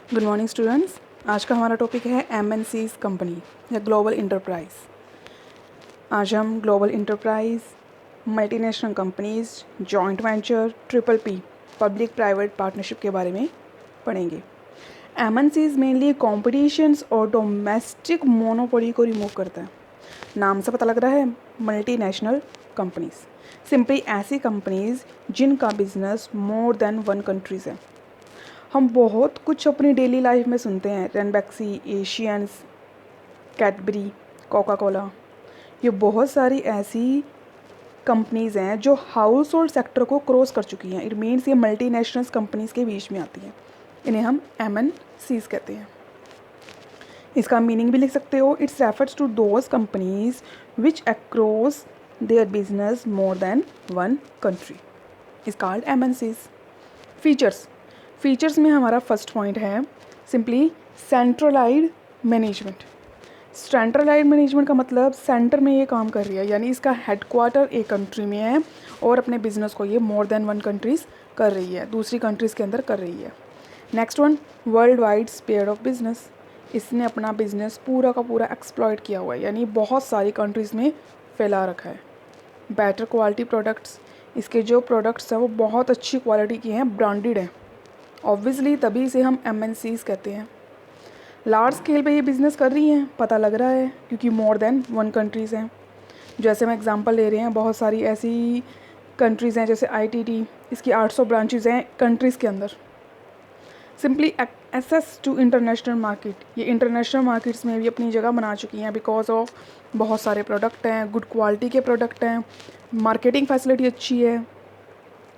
Good morning students. आज का हमारा टॉपिक है एमएनसीज कंपनी या ग्लोबल इंटरप्राइज। आज हम global enterprise, multinational companies, joint venture, triple P, public private partnership के बारे में पढ़ेंगे। एमएनसीज मेनली कॉम्पिटिशन्स और डोमेस्टिक मोनोपोली को रिमूव करता है। नाम से पता लग रहा है, मल्टीनेशनल कंपनीज सिंपली ऐसी कंपनीज जिनका business more than one countries है। हम बहुत कुछ अपनी डेली लाइफ में सुनते हैं, Ranbaxy, Asians, Cadbury, Coca Cola. ये बहुत सारी ऐसी कंपनीज़ हैं जो हाउस होल्ड सेक्टर को क्रॉस कर चुकी हैं। इट मीन्स ये मल्टीनेशनल कंपनीज़ के बीच में आती हैं। इन्हें हम एमएनसीज कहते हैं। इसका मीनिंग भी लिख सकते हो, it's refers to those companies which across their business more than one country is called MNCs. Features में हमारा फर्स्ट पॉइंट है simply centralised management. Centralised management का मतलब सेंटर में ये काम कर रही है, यानी इसका हेडक्वार्टर एक कंट्री में है और अपने बिजनेस को ये मोर देन वन कंट्रीज़ कर रही है, दूसरी कंट्रीज़ के अंदर कर रही है। Next one, world wide sphere of business. इसने अपना बिजनेस पूरा का पूरा एक्सप्लॉयट किया हुआ है, यानी बहुत सारी कंट्रीज़ में फैला रखा है। बेटर क्वालिटी प्रोडक्ट्स, इसके जो प्रोडक्ट्स हैं वो बहुत अच्छी क्वालिटी की हैं, ब्रांडेड हैं। ऑब्वियसली तभी इसे हम एमएनसीज कहते हैं। लार्ज स्केल पे ये बिज़नेस कर रही हैं, पता लग रहा है, क्योंकि मोर देन वन कंट्रीज़ हैं। जैसे हम एग्जांपल ले रहे हैं, बहुत सारी ऐसी कंट्रीज़ हैं जैसे आईटीटी, इसकी 800 ब्रांचेज़ हैं कंट्रीज़ के अंदर। Simply access to international market, ये इंटरनेशनल मार्केट्स में भी अपनी जगह बना चुकी हैं बिकॉज ऑफ बहुत सारे प्रोडक्ट हैं, गुड क्वालिटी के प्रोडक्ट हैं, मार्केटिंग फैसिलिटी अच्छी है,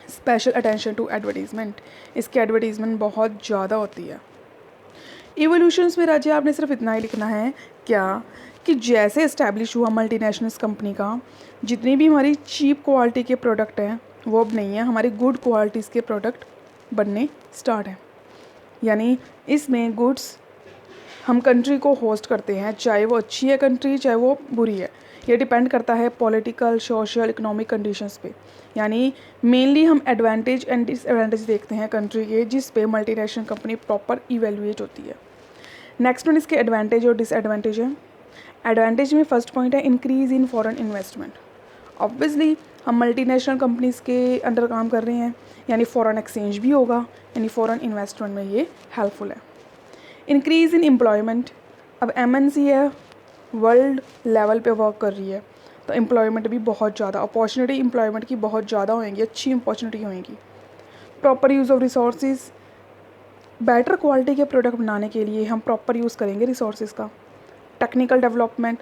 स्पेशल अटेंशन टू एडवर्टीज़मेंट, इसकी एडवर्टीज़मेंट बहुत ज़्यादा होती है। इवोल्यूशंस में राज्य आपने सिर्फ इतना ही लिखना है क्या कि जैसे इस्टेब्लिश हुआ मल्टीनेशनल्स कंपनी का, जितनी भी हमारी चीप क्वालिटी के प्रोडक्ट हैं वो अब नहीं है, हमारी गुड क्वालिटीज़ के प्रोडक्ट बनने स्टार्ट हैं। यानी इसमें गुड्स हम कंट्री को होस्ट करते हैं, चाहे वो अच्छी है कंट्री, चाहे वो बुरी है। ये डिपेंड करता है पॉलिटिकल, सोशल, इकोनॉमिक कंडीशंस पे। यानी मेनली हम एडवांटेज एंड डिसएडवांटेज देखते हैं कंट्री के, जिस पे मल्टीनेशनल कंपनी प्रॉपर इवेलुएट होती है। नेक्स्ट वन इसके एडवांटेज और डिसएडवांटेज है। एडवांटेज में फर्स्ट पॉइंट है increase in foreign investment. Obviously हम मल्टीनेशनल कंपनीज़ के अंडर काम कर रहे हैं, यानी फॉरेन एक्सचेंज भी होगा, यानी फॉरेन इन्वेस्टमेंट में ये हेल्पफुल है। इंक्रीज़ इन एम्प्लॉयमेंट, अब एमएनसी है, वर्ल्ड लेवल पे वर्क कर रही है, तो एम्प्लॉयमेंट भी बहुत ज़्यादा, अपॉर्चुनिटी एम्प्लॉयमेंट की बहुत ज़्यादा होंगी, अच्छी अपॉर्चुनिटी होंगी। Proper use of resources, better quality के प्रोडक्ट बनाने के लिए हम प्रॉपर यूज़ करेंगे रिसोर्सेज का। टेक्निकल डेवलपमेंट,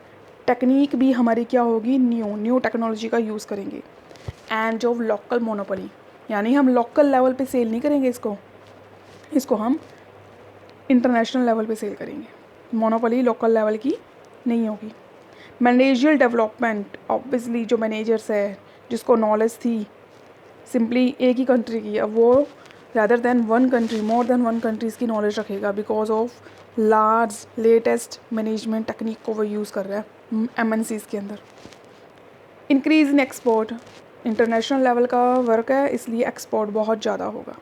टेक्निक भी हमारी क्या होगी, न्यू टेक्नोलॉजी का यूज़ करेंगे। एंड ऑफ लोकल मोनोपोली, यानी हम लोकल लेवल पे सेल नहीं करेंगे इसको हम इंटरनेशनल लेवल पे सेल करेंगे। मोनोपोली लोकल लेवल की नहीं होगी। मैनेजरियल डेवलपमेंट, ऑब्वियसली जो मैनेजर्स है, जिसको नॉलेज थी सिंपली एक ही कंट्री की, अब वो रैदर देन वन कंट्री, मोर देन वन कंट्रीज़ की नॉलेज रखेगा because of large latest management technique को वो यूज़ कर रहा है एमएनसीज़ के अंदर। Increase in export, international level का वर्क है, इसलिए एक्सपोर्ट बहुत ज़्यादा होगा।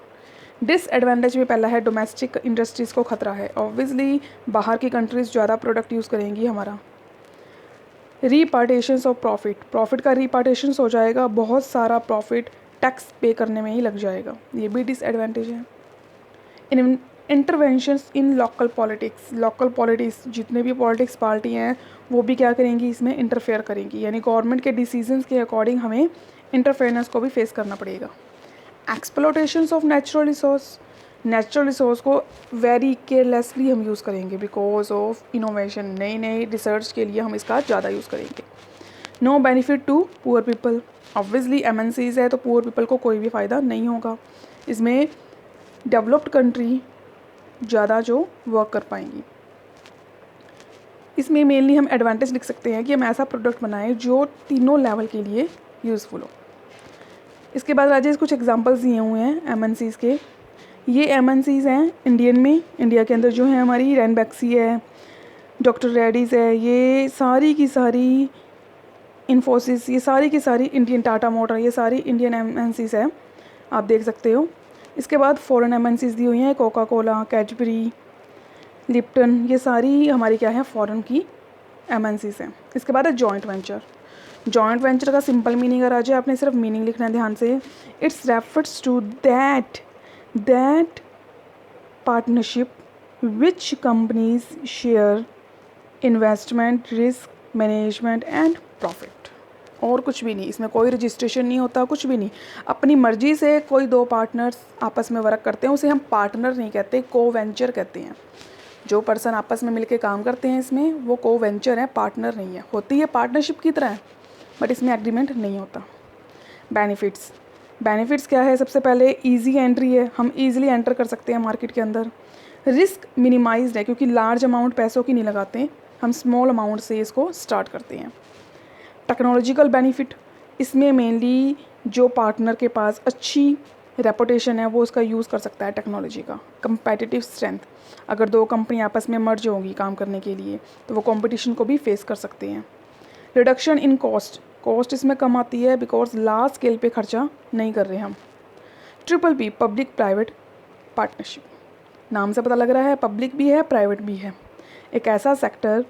डिसएडवांटेज में पहला है डोमेस्टिक इंडस्ट्रीज़ को ख़तरा है। ऑब्वियसली बाहर की कंट्रीज़ ज़्यादा प्रोडक्ट यूज़ करेंगी हमारा। रीपार्टेशंस ऑफ प्रॉफिट का रीपार्टेशंस हो जाएगा, बहुत सारा प्रॉफिट टैक्स पे करने में ही लग जाएगा, ये भी डिसएडवांटेज है। इन इंटरवेंशंस इन लोकल पॉलिटिक्स, जितने भी पॉलिटिक्स पार्टी हैं वो भी क्या करेंगी, इसमें इंटरफेयर करेंगी, यानी गवर्नमेंट के डिसीजंस के अकॉर्डिंग हमें इंटरफेरेंस को भी फेस करना पड़ेगा। एक्सप्लोटेशंस ऑफ नेचुरल रिसोर्स को वेरी केयरलेसली हम यूज़ करेंगे बिकॉज ऑफ इनोवेशन, नई रिसर्च के लिए हम इसका ज़्यादा यूज़ करेंगे। No benefit to poor people, obviously MNCs है तो पुअर पीपल को कोई भी फ़ायदा नहीं होगा। इसमें डेवलप्ड कंट्री ज़्यादा जो वर्क कर पाएंगी। इसमें मेनली हम एडवांटेज लिख सकते हैं कि हम ऐसा प्रोडक्ट बनाएं जो तीनों लेवल के लिए यूज़फुल हो। इसके बाद राजेश कुछ एग्जांपल्स दिए हुए हैं एमएनसीज़ के। ये एमएनसीज़ हैं इंडिया के अंदर जो है हमारी रेनबैक्सी है, डॉक्टर रेड्डीज़ है, ये सारी की सारी इन्फोसिस, ये सारी की सारी इंडियन, टाटा मोटर, ये सारी इंडियन एमएनसीज़ है, आप देख सकते हो। इसके बाद फॉरेन एमएनसीज़ दी हुई हैं, कोका कोला, कैडबरी, लिप्टन, ये सारी हमारी क्या है, फॉरेन की MNCs हैं। इसके बाद है जॉइंट वेंचर। जॉइंट वेंचर का सिंपल मीनिंग अगर आ जाए, आपने सिर्फ मीनिंग लिखना है ध्यान से। It's refers to that partnership which companies share investment, risk management and profit. और कुछ भी नहीं, इसमें कोई रजिस्ट्रेशन नहीं होता, कुछ भी नहीं। अपनी मर्जी से कोई दो पार्टनर्स आपस में वर्क करते हैं, उसे हम पार्टनर नहीं कहते, को वेंचर कहते हैं। जो पर्सन आपस में मिलके काम करते हैं इसमें, वो को वेंचर है, पार्टनर नहीं है। होती है पार्टनरशिप की तरह, बट इसमें एग्रीमेंट नहीं होता। बेनिफिट्स क्या है, सबसे पहले ईजी एंट्री है, हम ईजिली एंटर कर सकते हैं मार्केट के अंदर। रिस्क मिनिमाइज्ड है, क्योंकि लार्ज अमाउंट पैसों की नहीं लगाते, हम स्मॉल अमाउंट से इसको स्टार्ट करते हैं। टेक्नोलॉजिकल बेनिफिट, इसमें मेनली जो पार्टनर के पास अच्छी रेपुटेशन है वो उसका यूज़ कर सकता है टेक्नोलॉजी का। कंपेटिटिव स्ट्रेंथ, अगर दो कंपनी आपस में मर्ज होंगी काम करने के लिए तो वो कंपटीशन को भी फेस कर सकते हैं। रिडक्शन इन कॉस्ट इसमें कम आती है, बिकॉज लार्ज स्केल पे खर्चा नहीं कर रहे हम। PPP, पब्लिक प्राइवेट पार्टनरशिप, नाम से पता लग रहा है पब्लिक भी है प्राइवेट भी है। एक ऐसा सेक्टर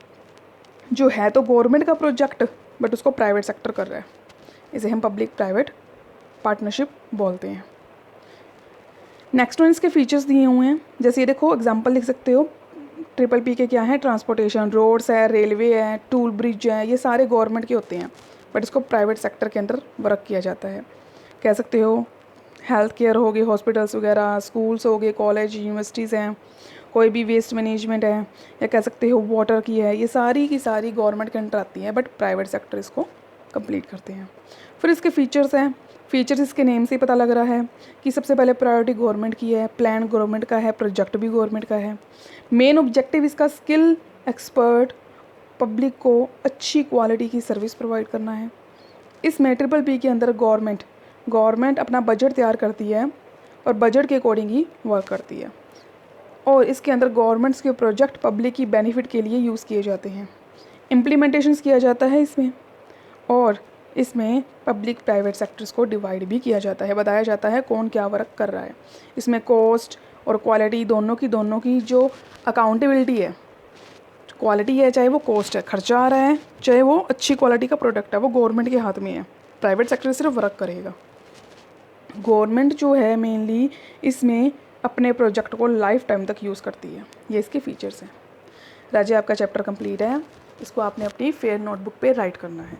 जो है तो गवर्नमेंट का प्रोजेक्ट, बट उसको प्राइवेट सेक्टर कर रहा है, इसे हम पब्लिक प्राइवेट पार्टनरशिप बोलते हैं। नेक्स्ट वन, इसके फीचर्स दिए हुए हैं, जैसे ये देखो एग्जांपल लिख सकते हो। PPP के क्या है, ट्रांसपोर्टेशन, रोड्स है, रेलवे है, टूल ब्रिज है, ये सारे गवर्नमेंट के होते हैं, बट इसको प्राइवेट सेक्टर के अंदर वर्क किया जाता है। कह सकते हो हेल्थ केयर हो गए, हॉस्पिटल्स वगैरह, स्कूल्स हो गए, कॉलेज यूनिवर्सिटीज़ हैं, कोई भी वेस्ट मैनेजमेंट है, या कह सकते हो वाटर की है, ये सारी की सारी गवर्नमेंट के अंडर आती है, बट प्राइवेट सेक्टर इसको कंप्लीट करते हैं। फिर इसके फीचर्स हैं। फीचर्स इसके नेम से ही पता लग रहा है कि सबसे पहले प्रायोरिटी गवर्नमेंट की है, प्लान गवर्नमेंट का है, प्रोजेक्ट भी गवर्नमेंट का है। मेन ऑब्जेक्टिव इसका स्किल एक्सपर्ट पब्लिक को अच्छी क्वालिटी की सर्विस प्रोवाइड करना है। इसमें PPP के अंदर गवर्नमेंट अपना बजट तैयार करती है और बजट के अकॉर्डिंग ही वर्क करती है, और इसके अंदर गवर्नमेंट्स के प्रोजेक्ट पब्लिक की बेनिफिट के लिए यूज़ किए जाते हैं। इम्प्लीमेंटेशंस किया जाता है इसमें, और इसमें पब्लिक प्राइवेट सेक्टर्स को डिवाइड भी किया जाता है, बताया जाता है कौन क्या वर्क कर रहा है। इसमें कॉस्ट और क्वालिटी दोनों की जो अकाउंटेबिलिटी है, क्वालिटी है चाहे वो कॉस्ट है, खर्चा आ रहा है चाहे वो अच्छी क्वालिटी का प्रोडक्ट है, वो गवर्नमेंट के हाथ में है। प्राइवेट सेक्टर सिर्फ वर्क करेगा। गवर्नमेंट जो है मेनली इसमें अपने प्रोजेक्ट को लाइफ टाइम तक यूज़ करती है। ये इसके फीचर्स हैं। राजे, आपका चैप्टर कंप्लीट है, इसको आपने अपनी फेयर नोटबुक पे राइट करना है।